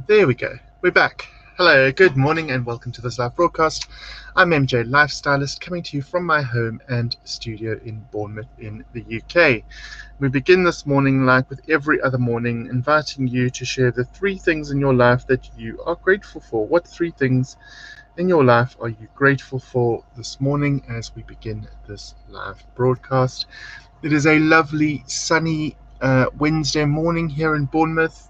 There we go. We're back. Hello, good morning, and welcome to this live broadcast. I'm MJ Lifestylist, coming to you from my home and studio in Bournemouth in the UK. We begin this morning, like with every other morning, inviting you to share the 3 things in your life that you are grateful for. What 3 things in your life are you grateful for this morning as we begin this live broadcast? It is a lovely, sunny Wednesday morning here in Bournemouth.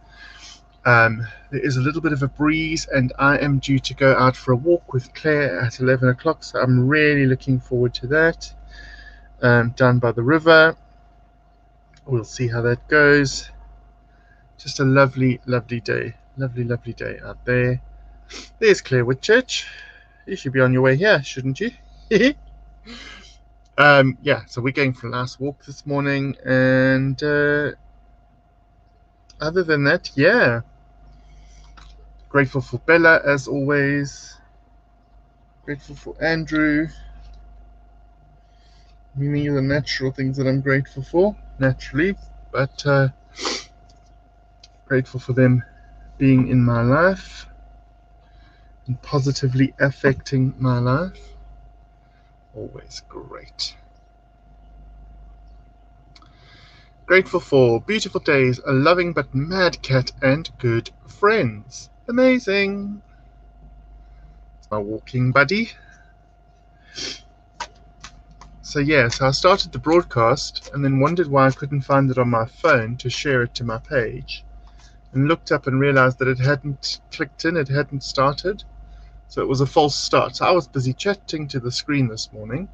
There is a little bit of a breeze, and I am due to go out for a walk with Claire at 11 o'clock, so I'm really looking forward to that. Down by the river. We'll see how that goes. Just a lovely, lovely day. Lovely, lovely day out there. There's Claire Whitchurch. You should be on your way here, shouldn't you? Yeah, so we're going for a nice walk this morning, and other than that, yeah. Grateful for Bella, as always. Grateful for Andrew. Many of the natural things that I'm grateful for, naturally, but grateful for them being in my life and positively affecting my life. Always great. Grateful for beautiful days, a loving but mad cat, and good friends. Amazing. It's my walking buddy. So yes, I started the broadcast and then wondered why I couldn't find it on my phone to share it to my page, and looked up and realized that it hadn't clicked in, it hadn't started. So it was a false start. So I was busy chatting to the screen this morning,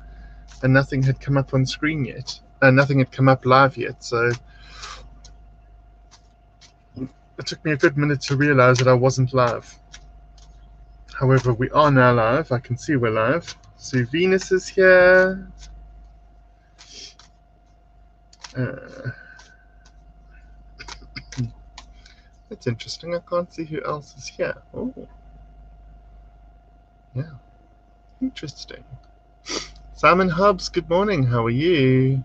and nothing had come up on screen yet. Nothing had come up live yet. So it took me a good minute to realize that I wasn't live. However, we are now live. I can see we're live. So Venus is here. That's interesting. I can't see who else is here. Oh, yeah, interesting. Simon Hubbs, good morning. How are you?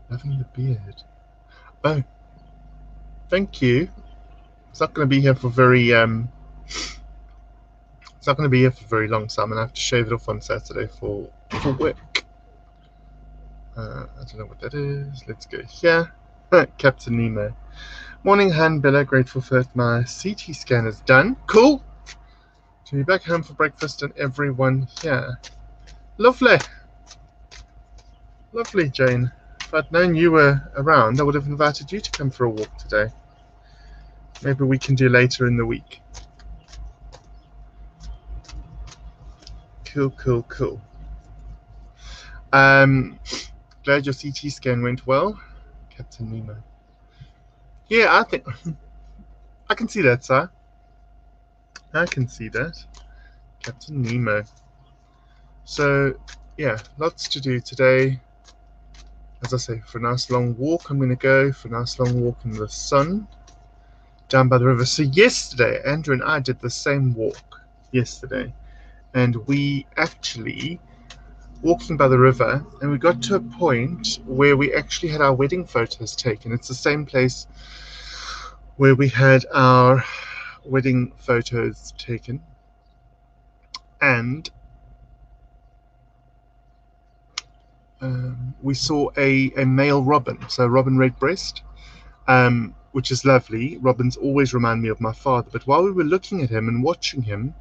Loving the beard. Oh, thank you. It's not going to be here for very It's not going to be here for very long, so I'm going to have to shave it off on Saturday for work. I don't know what that is. Let's go here. Captain Nemo. Morning, Han Bella. Grateful for that my CT scan is done. Cool. To be back home for breakfast and everyone here. Lovely. Lovely, Jane. If I'd known you were around, I would have invited you to come for a walk today. Maybe we can do later in the week. Cool, cool, cool. Glad your CT scan went well, Captain Nemo. Yeah, I think I can see that, sir. I can see that, Captain Nemo. So, yeah, lots to do today. As I say, for a nice long walk, I'm going to go for a nice long walk in the sun down by the river. So yesterday, Andrew and I did the same walk yesterday, and we actually walking by the river, and we got to a point where we actually had our wedding photos taken. It's the same place where we had our wedding photos taken, and we saw a male robin, so robin redbreast, which is lovely. Robins always remind me of my father, but while we were looking at him and watching him,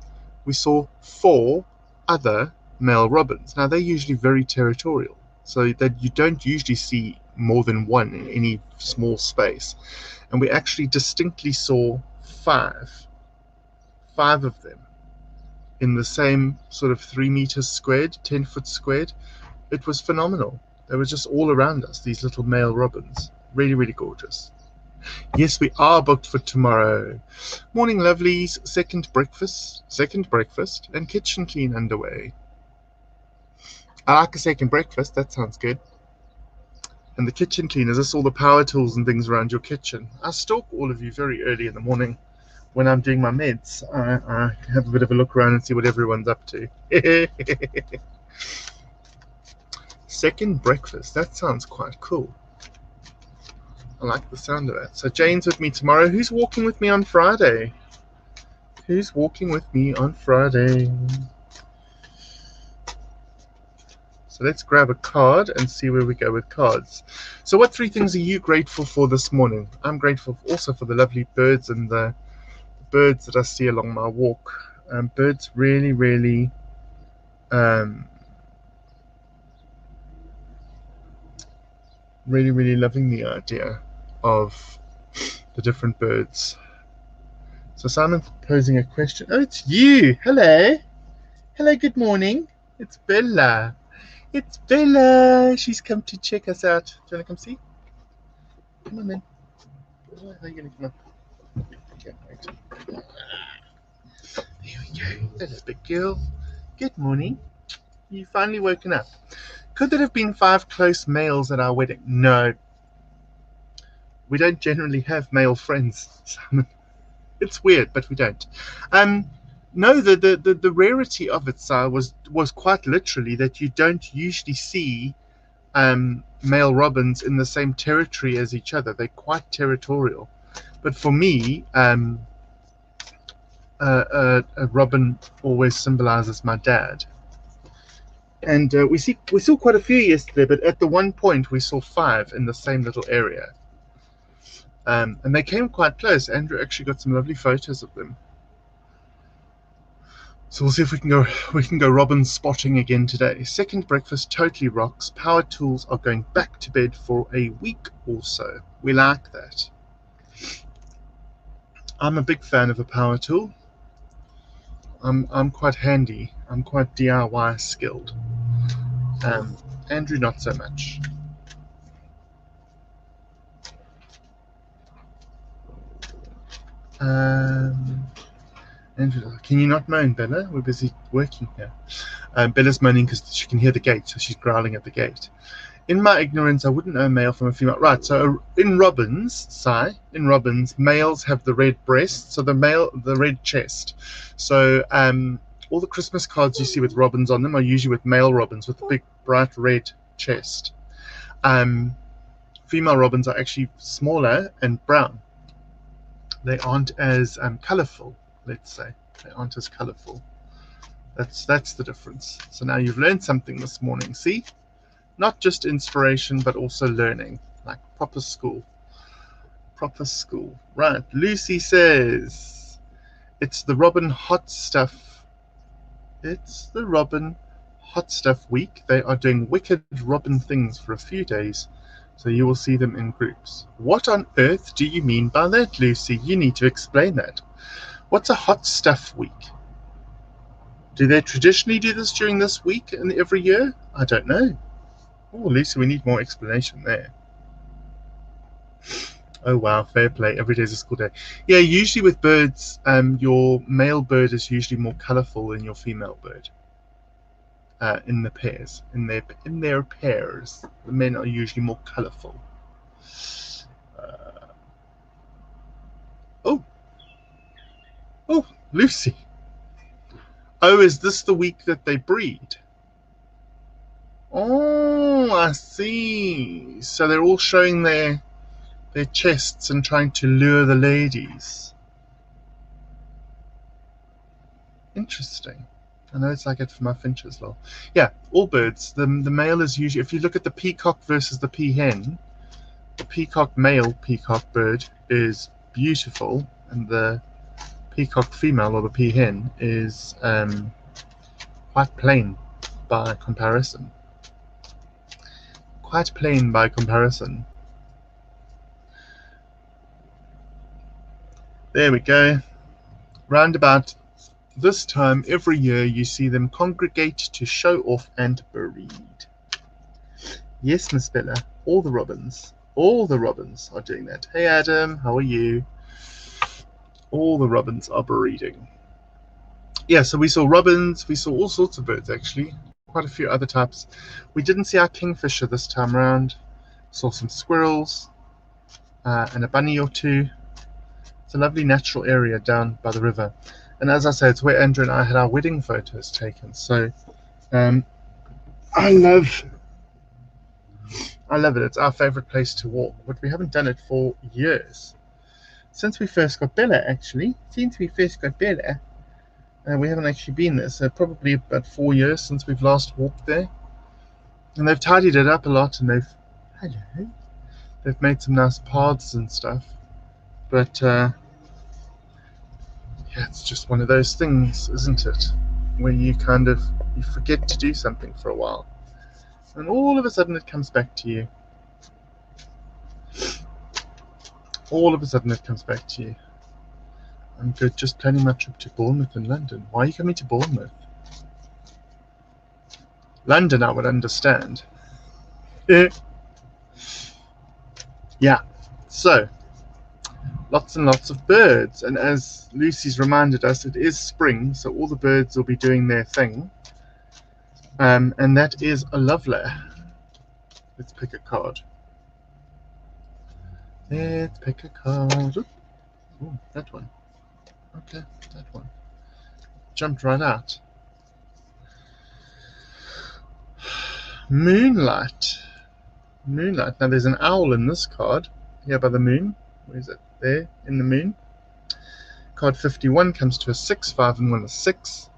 we saw 4 other male robins. Now, they're usually very territorial, so that you don't usually see more than one in any small space. And we actually distinctly saw 5 of them in the same sort of 3 meters squared, 10-foot squared. It was phenomenal. They were just all around us, these little male robins. Really, really gorgeous. Yes, we are booked for tomorrow. Morning, lovelies. Second breakfast, and kitchen clean underway. I like a second breakfast. That sounds good. And the kitchen clean, is this all the power tools and things around your kitchen? I stalk all of you very early in the morning when I'm doing my meds. I have a bit of a look around and see what everyone's up to. Second breakfast. That sounds quite cool. I like the sound of that. So Jane's with me tomorrow. Who's walking with me on Friday? Who's walking with me on Friday? So let's grab a card and see where we go with cards. So what 3 things are you grateful for this morning? I'm grateful also for the lovely birds and the birds that I see along my walk. Birds really, really really loving the idea of the different birds. So Simon's posing a question. Oh, it's you. Hello. Hello, good morning. It's Bella. It's Bella. She's come to check us out. Do you want to come see? Come on then. How are you going to come up? Okay, wait. There we go. Hello, big girl. Good morning. You finally woken up. Could there have been 5 close males at our wedding? No. We don't generally have male friends, Simon. It's weird, but we don't. No, the rarity of it, Sir, was quite literally that you don't usually see male robins in the same territory as each other. They're quite territorial. But for me, a robin always symbolizes my dad. And we saw quite a few yesterday, but at the one point we saw 5 in the same little area. And they came quite close. Andrew actually got some lovely photos of them. So we'll see if we can go robin spotting again today. Second breakfast totally rocks. Power tools are going back to bed for a week or so. We like that. I'm a big fan of a power tool. I'm quite handy. I'm quite DIY skilled. Andrew not so much. Andrew, can you not moan, Bella? We're busy working here. Bella's moaning because she can hear the gate, so she's growling at the gate. In my ignorance, I wouldn't know a male from a female. Right, so in robins, males have the red breast, so the red chest. So all the Christmas cards you see with robins on them are usually with male robins with a big, bright red chest. Female robins are actually smaller and brown. They aren't as colourful, let's say. They aren't as colourful. That's the difference. So now you've learned something this morning. See? Not just inspiration, but also learning. Like proper school. Proper school. Right. Lucy says, it's the Robin Hot Stuff. It's the Robin Hot Stuff week. They are doing wicked Robin things for a few days. So you will see them in groups. What on earth do you mean by that, Lucy? You need to explain that. What's a hot stuff week? Do they traditionally do this during this week and every year? I don't know. Oh, Lucy, we need more explanation there. Oh, wow, fair play. Every day is a school day. Yeah, usually with birds, your male bird is usually more colourful than your female bird. In the pairs, in their pairs, the men are usually more colourful. Oh, Lucy. Oh, is this the week that they breed? Oh, I see. So they're all showing their chests and trying to lure the ladies. Interesting. I know it's like it for my finch as well. Yeah, all birds. The male is usually, if you look at the peacock versus the peahen, the male peacock bird is beautiful, and the peacock female or the peahen is quite plain by comparison. Quite plain by comparison. There we go. Round about this time every year you see them congregate to show off and breed. Yes, Miss Bella, all the robins are doing that. Hey Adam, how are you? All the robins are breeding. Yeah, so we saw robins, we saw all sorts of birds actually, quite a few other types. We didn't see our kingfisher this time around. Saw some squirrels and a bunny or 2. It's a lovely natural area down by the river. And as I say, it's where Andrew and I had our wedding photos taken. So I love I love it. It's our favourite place to walk, but we haven't done it for years. Since we first got Bella, actually. Since we first got Bella, we haven't actually been there. So probably about 4 years since we've last walked there. And they've tidied it up a lot, and they've made some nice paths and stuff. But yeah, it's just one of those things, isn't it? Where you forget to do something for a while, and all of a sudden it comes back to you. All of a sudden it comes back to you. I'm good, just planning my trip to Bournemouth and London. Why are you coming to Bournemouth? London I would understand. Yeah, so lots and lots of birds, and as Lucy's reminded us, it is spring, so all the birds will be doing their thing, and that is a lovely. Let's pick a card. Let's pick a card. Oh, that one. Okay, that one. Jumped right out. Moonlight. Moonlight. Now there's an owl in this card, here by the moon. Where is it? There, in the moon. Card 51 comes to a 6, 5 and 1 is 6.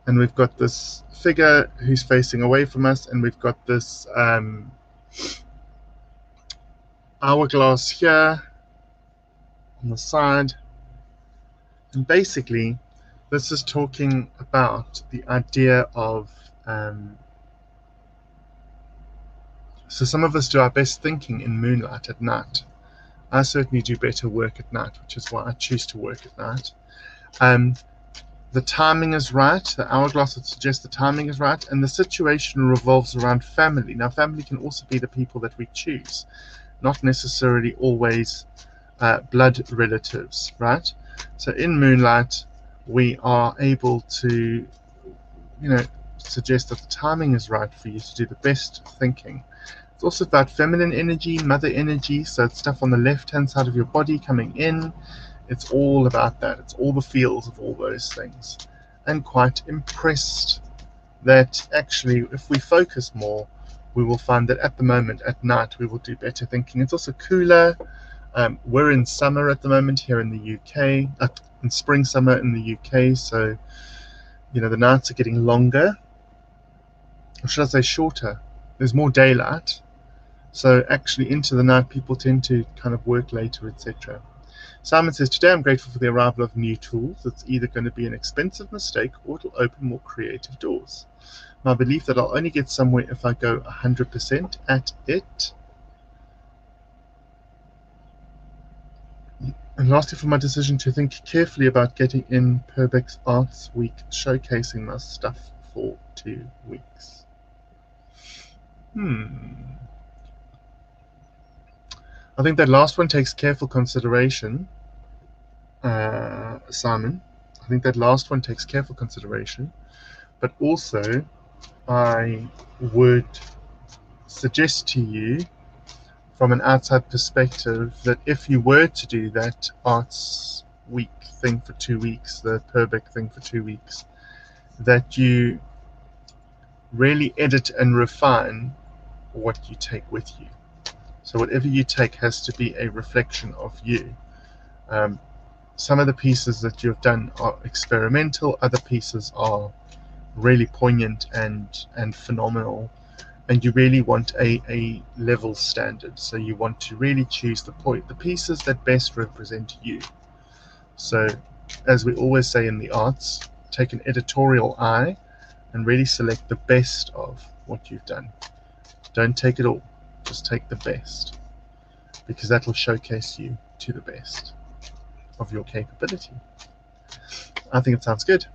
And we've got this figure who's facing away from us, and we've got this hourglass here on the side. And basically, this is talking about the idea of so some of us do our best thinking in moonlight at night. I certainly do better work at night, which is why I choose to work at night. The timing is right. The hourglass would suggest the timing is right, and the situation revolves around family. Now, family can also be the people that we choose, not necessarily always blood relatives, right? So in moonlight, we are able to, suggest that the timing is right for you to do the best thinking. It's also about feminine energy, mother energy, so it's stuff on the left-hand side of your body coming in. It's all about that. It's all the feels of all those things. And quite impressed that actually, if we focus more, we will find that at the moment, at night, we will do better thinking. It's also cooler. We're in summer at the moment here in the UK, in spring, summer in the UK, so, the nights are getting longer. Or should I say shorter? There's more daylight. So actually into the night, people tend to kind of work later, etc. Simon says, today I'm grateful for the arrival of new tools. It's either going to be an expensive mistake or it'll open more creative doors. My belief that I'll only get somewhere if I go 100% at it. And lastly, for my decision to think carefully about getting in Perbix Arts Week, showcasing my stuff for 2 weeks. I think that last one takes careful consideration, Simon. I think that last one takes careful consideration, but also I would suggest to you from an outside perspective that if you were to do that Arts Week thing for 2 weeks, the Perbix thing for 2 weeks, that you really edit and refine what you take with you. So whatever you take has to be a reflection of you. Some of the pieces that you've done are experimental, other pieces are really poignant and phenomenal, and you really want a level standard. So you want to really choose the pieces that best represent you. So as we always say in the arts, take an editorial eye and really select the best of what you've done. Don't take it all, just take the best, because that will showcase you to the best of your capability. I think it sounds good.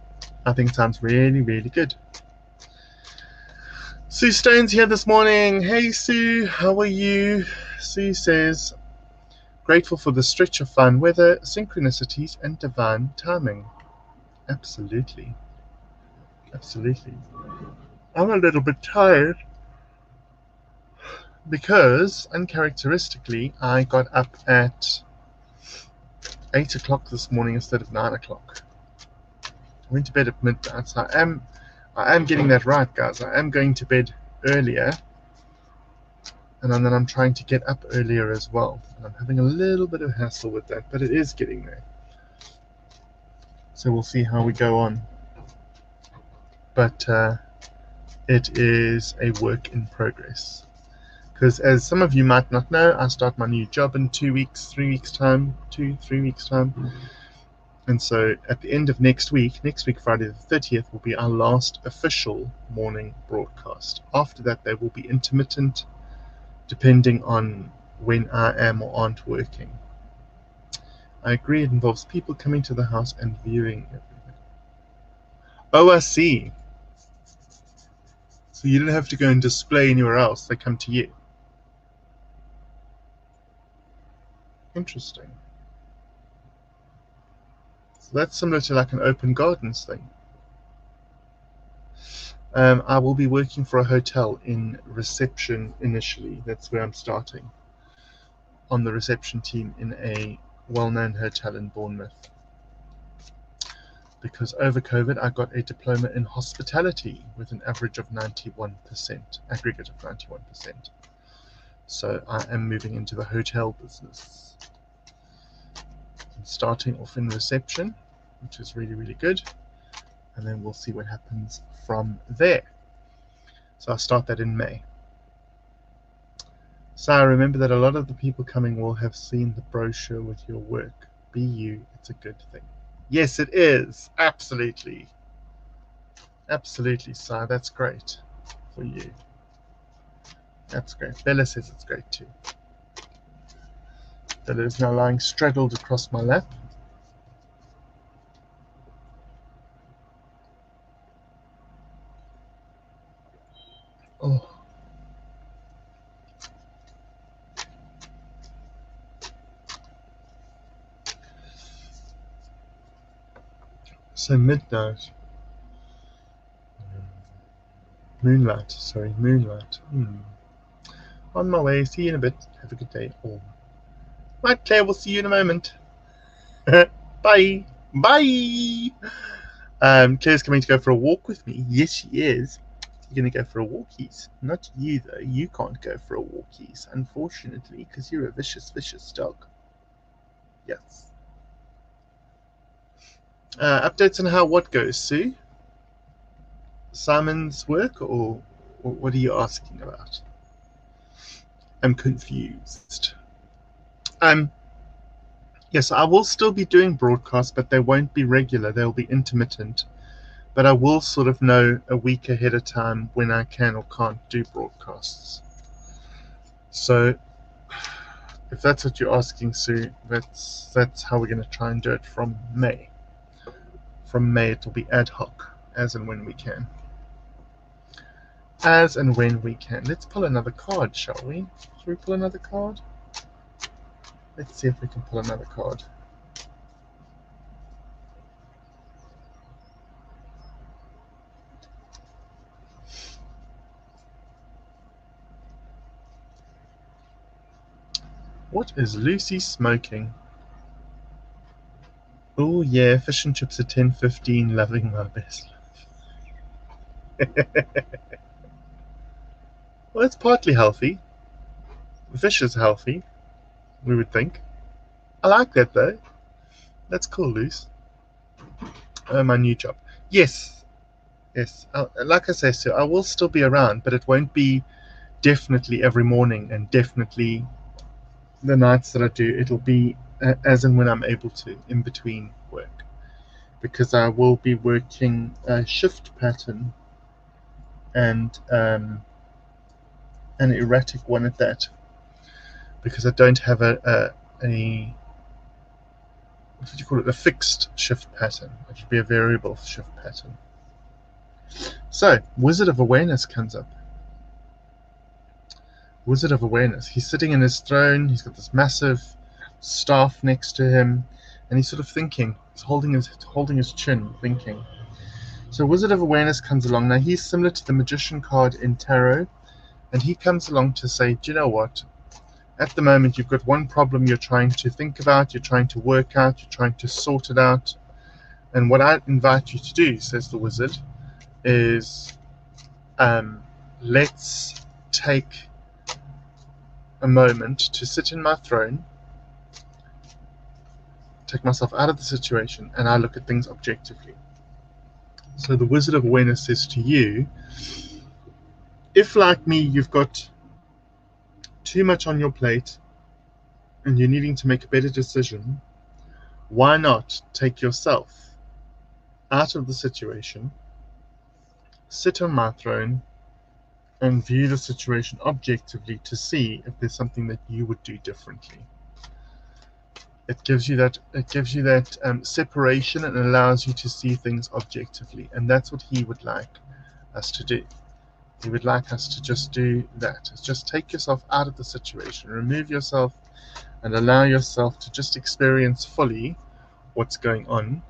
I think it sounds really, really good. Sue Stone's here this morning. Hey Sue, how are you? Sue says, grateful for the stretch of fine weather, synchronicities and divine timing. Absolutely. Absolutely. I'm a little bit tired because, uncharacteristically, I got up at 8 o'clock this morning instead of 9 o'clock. I went to bed at midnight, so I am getting that right, guys. I am going to bed earlier And then I'm trying to get up earlier as well. And I'm having a little bit of hassle with that, but it is getting there. So we'll see how we go on. But it is a work in progress. Because as some of you might not know, I start my new job in 2 weeks, 3 weeks time, 2-3 weeks time. And so at the end of next week, Friday the 30th, will be our last official morning broadcast. After that, they will be intermittent, depending on when I am or aren't working. I agree, it involves people coming to the house and viewing everything. Oh, I see. So you don't have to go and display anywhere else, they come to you. Interesting. So that's similar to like an open gardens thing. I will be working for a hotel in reception initially. That's where I'm starting. On the reception team in a well-known hotel in Bournemouth. Because over COVID, I got a diploma in hospitality with an average of 91%, aggregate of 91%. So I am moving into the hotel business. I'm starting off in reception, which is really, really good. And then we'll see what happens from there. So I'll start that in May. So I remember that a lot of the people coming will have seen the brochure with your work. Be you, it's a good thing. Yes, it is. Absolutely. Absolutely, Si. That's great for you. That's great. Bella says it's great too. Bella is now lying straddled across my lap. Oh. So midnight. Moonlight. Sorry, moonlight. On my way. See you in a bit. Have a good day. Oh. Right, Claire. We'll see you in a moment. Bye. Bye. Claire's coming to go for a walk with me. Yes, she is. You're going to go for a walkies. Not you, though. You can't go for a walkies, unfortunately, because you're a vicious, vicious dog. Yes. Updates on how what goes, Sue? Simon's work, or what are you asking about? I'm confused. Yes, I will still be doing broadcasts, but they won't be regular. They'll be intermittent. But I will sort of know a week ahead of time when I can or can't do broadcasts. So if that's what you're asking, Sue, that's how we're going to try and do it from May. From May, it will be ad hoc, as and when we can. As and when we can. Let's pull another card, shall we? Shall we pull another card? Let's see if we can pull another card. What is Lucy smoking? Oh yeah, fish and chips at 10:15, loving my best life. Well, it's partly healthy. The fish is healthy, we would think. I like that though. That's cool, Luce. My new job. Yes. Like I say, so I will still be around, but it won't be definitely every morning and definitely the nights that I do. It'll be as and when I'm able to, in between work, because I will be working a shift pattern and an erratic one at that, because I don't have a what do you call it? A fixed shift pattern. It should be a variable shift pattern. So, Wizard of Awareness comes up. Wizard of Awareness. He's sitting in his throne. He's got this massive staff next to him, and he's sort of thinking. He's holding his chin, thinking. So Wizard of Awareness comes along. Now he's similar to the Magician card in Tarot, and he comes along to say, do you know what? At the moment, you've got one problem you're trying to think about, you're trying to work out, you're trying to sort it out. And what I invite you to do, says the wizard, is let's take a moment to sit in my throne, take myself out of the situation, and I look at things objectively. So the Wizard of Awareness says to you, if like me you've got too much on your plate and you're needing to make a better decision, why not take yourself out of the situation, sit on my throne, and view the situation objectively to see if there's something that you would do differently. It gives you that separation and allows you to see things objectively, and that's what he would like us to do. He would like us to just do that. Just take yourself out of the situation, remove yourself, and allow yourself to just experience fully what's going on,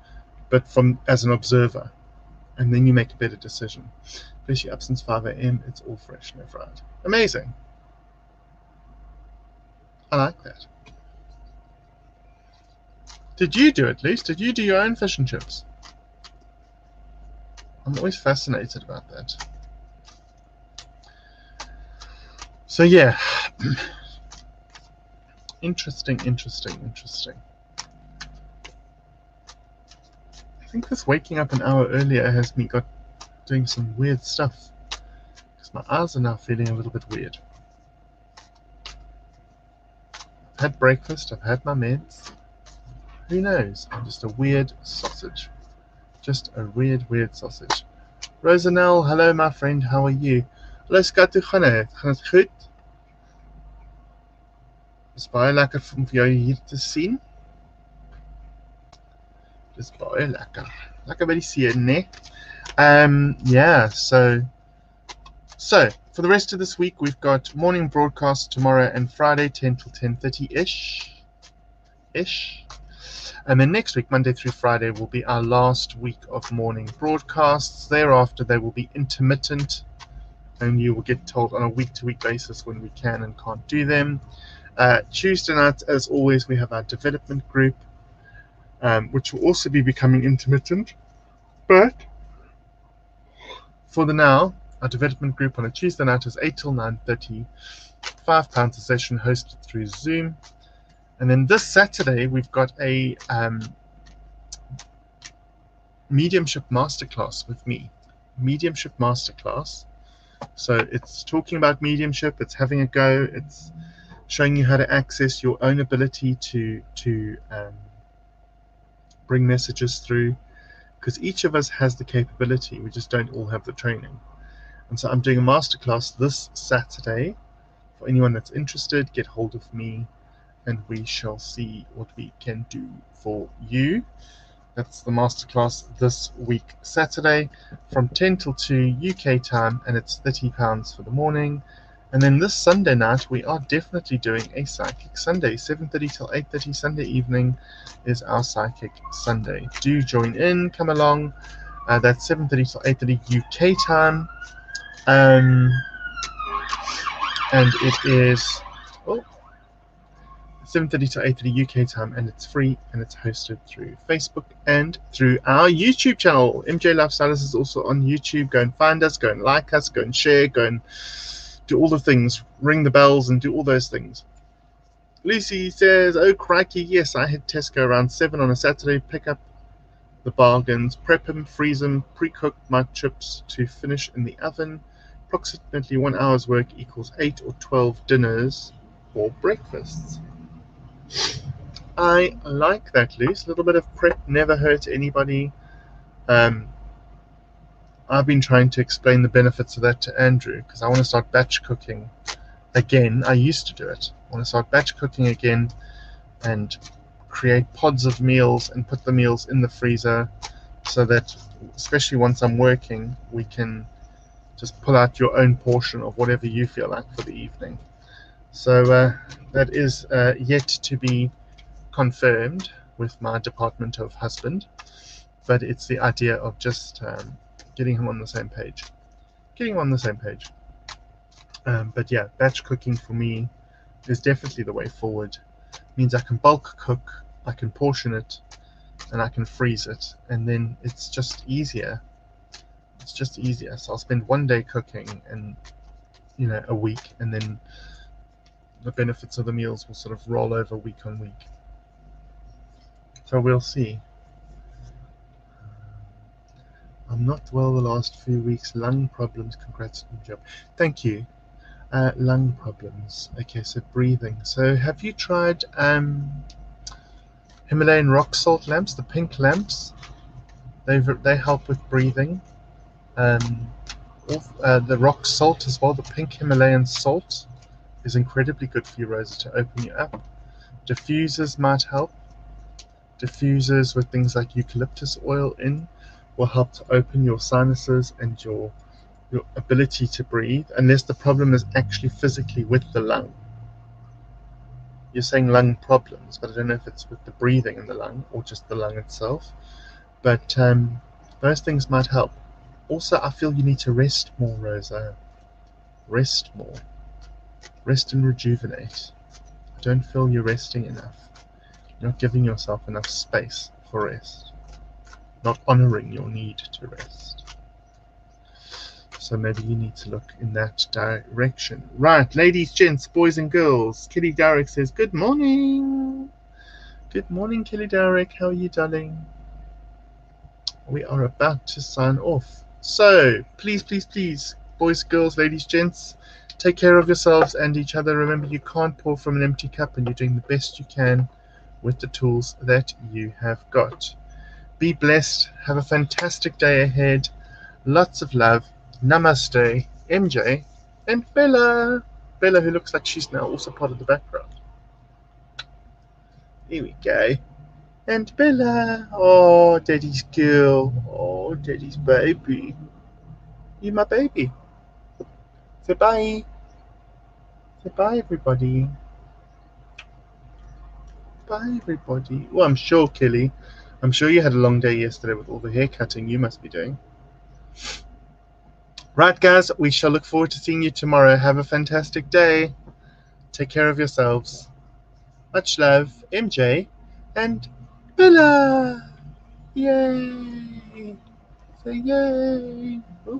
but as an observer, and then you make a better decision. Bless you up since 5 a.m. It's all fresh, no fried. Amazing. I like that. Did you do it, Luce? Did you do your own fish and chips? I'm always fascinated about that. So yeah, interesting. I think this waking up an hour earlier has me doing some weird stuff, because my eyes are now feeling a little bit weird. I've had breakfast, I've had my meds. Who knows? I'm just a weird sausage. Just a weird sausage. Rosanelle, hello my friend, how are you? Hallo skat, hoe gaan het? Gaan het goed? Dis baie lekker om vir jou hier te sien. Dis baie lekker. Lekker by die see, né? Yeah, so for the rest of this week we've got morning broadcast tomorrow and Friday 10 till 10:30 ish. And then next week, Monday through Friday, will be our last week of morning broadcasts. Thereafter, they will be intermittent, and you will get told on a week-to-week basis when we can and can't do them. Tuesday nights, as always, we have our development group, which will also be becoming intermittent. But for the now, our development group on a Tuesday night is 8 till 9:30, £5 a session, hosted through Zoom. And then this Saturday, we've got a mediumship masterclass with me. Mediumship masterclass. So it's talking about mediumship, it's having a go, it's showing you how to access your own ability to bring messages through, because each of us has the capability, we just don't all have the training. And so I'm doing a masterclass this Saturday. For anyone that's interested, get hold of me and we shall see what we can do for you. That's the masterclass this week, Saturday, from 10 till 2 UK time, and it's £30 for the morning. And then this Sunday night, we are definitely doing a Psychic Sunday. 7:30 till 8:30 Sunday evening is our Psychic Sunday. Do join in, come along. That's 7:30 till 8:30 UK time. And it is 7:30 to 8:30 UK time, and it's free, and it's hosted through Facebook and through our YouTube channel. MJ Lifestylist is also on YouTube. Go and find us, go and like us, go and share, go and do all the things, ring the bells and do all those things. Lucy says, oh crikey, yes, I hit Tesco around 7 on a Saturday, pick up the bargains, prep them, freeze them, pre-cook my chips to finish in the oven. Approximately 1 hour's work equals 8 or 12 dinners or breakfasts. I like that, Luce. A little bit of prep never hurt anybody. I've been trying to explain the benefits of that to Andrew, because I want to start batch cooking again. I used to do it. I want to start batch cooking again and create pods of meals and put the meals in the freezer, so that, especially once I'm working, we can just pull out your own portion of whatever you feel like for the evening. So that is yet to be confirmed with my Department of Husband, but it's the idea of just getting him on the same page. But yeah, batch cooking for me is definitely the way forward. It means I can bulk cook, I can portion it, and I can freeze it, and then it's just easier. So I'll spend 1 day cooking and a week, and then the benefits of the meals will sort of roll over week on week. So we'll see. I'm not well the last few weeks. Lung problems. Congrats on the job. Thank you. Lung problems. Okay, so breathing. So have you tried Himalayan rock salt lamps, the pink lamps? They help with breathing. The rock salt as well, the pink Himalayan salt is incredibly good for you, Rosa, to open you up. Diffusers might help. Diffusers with things like eucalyptus oil in will help to open your sinuses and your ability to breathe, unless the problem is actually physically with the lung. You're saying lung problems, but I don't know if it's with the breathing in the lung or just the lung itself. But those things might help. Also, I feel you need to rest more, Rosa. Rest more. Rest and rejuvenate. I don't feel you're resting enough. You're not giving yourself enough space for rest. Not honouring your need to rest. So maybe you need to look in that direction. Right, ladies, gents, boys and girls. Kelly Darrick says, good morning. Good morning, Kelly Darrick. How are you, darling? We are about to sign off. So, please, please, please, boys, girls, ladies, gents, take care of yourselves and each other. Remember, you can't pour from an empty cup, and you're doing the best you can with the tools that you have got. Be blessed. Have a fantastic day ahead. Lots of love. Namaste, MJ, and Bella. Bella, who looks like she's now also part of the background. Here we go. And Bella. Oh, Daddy's girl. Oh, Daddy's baby. You my baby. Say bye. Say bye, everybody. Bye, everybody. Well, I'm sure, Kelly. I'm sure you had a long day yesterday with all the hair cutting you must be doing. Right, guys, we shall look forward to seeing you tomorrow. Have a fantastic day. Take care of yourselves. Much love, MJ and Bella. Yay. Say yay. Ooh.